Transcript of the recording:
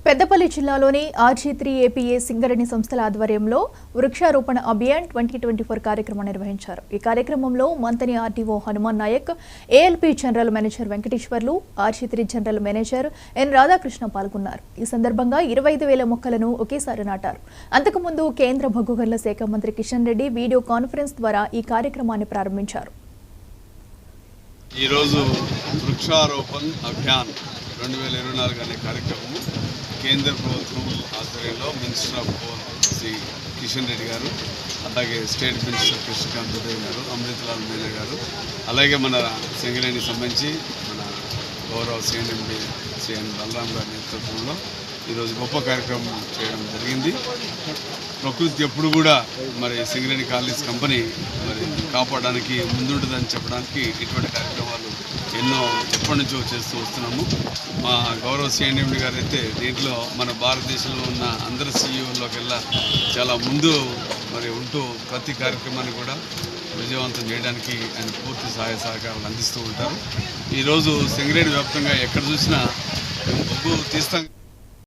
పెద్దపల్లి జిల్లాలోని RG3 APA Singareni సంస్థల ఆధ్వర్యంలో వృక్షారోపణ అభియాన్ 2024 కార్యక్రమం నిర్వహించారు. ఈ కార్యక్రమంలో Manthani RDO Hanuman Nayak, ALP general manager Venkateswarlu, RG3 general manager N Radhakrishna పాల్గొన్నారు. ఈ సందర్భంగా 25,000 మొక్కలను ఒకేసారి నాటారు. అంతకుముందు కేంద్ర బొగ్గు గనుల శాఖ మంత్రి కిషన్ రెడ్డి వీడియో కాన్ఫరెన్స్ ద్వారా ఈ కార్యక్రమాన్ని ప్రారంభించారు. ఈ రోజు వృక్షారోపణ అభియాన్ 2024 అనే కార్యక్రమము కేంద్ర ప్రభుత్వం ఆధ్వర్యంలో minister of power Shri Kishan Reddy గారు, అలాగే స్టేట్ మినిస్టర్ కృష్ణకాంత్ దేవ్ గారు, అమృతలాల్ మీనా గారు, అలాగే మన సింగరేణి సంబంధించి మన గౌరవ CNMD CN బలరాం గారి నేతృత్వంలో ఈరోజు గొప్ప కార్యక్రమం చేయడం జరిగింది. ప్రకృతి ఎప్పుడు కూడా మరి సింగరేణి కాలనీస్ కంపెనీ మరి కాపాడడానికి ముందుంటుందని చెప్పడానికి ఇటువంటి కార్యక్రమాలు ఎన్నో ఎప్పటి నుంచో చేస్తూ వస్తున్నాము. మా గౌరవ CNMD గారు అయితే దీంట్లో మన భారతదేశంలో ఉన్న అందరి CEOల్లోకెల్లా చాలా ముందు మరి ఉంటూ ప్రతి కార్యక్రమాన్ని కూడా విజయవంతం చేయడానికి ఆయన పూర్తి సహాయ సహకారాలు అందిస్తూ ఉంటారు. ఈరోజు సింగరేణి వ్యాప్తంగా ఎక్కడ చూసినా బొగ్గు తీస్తాం.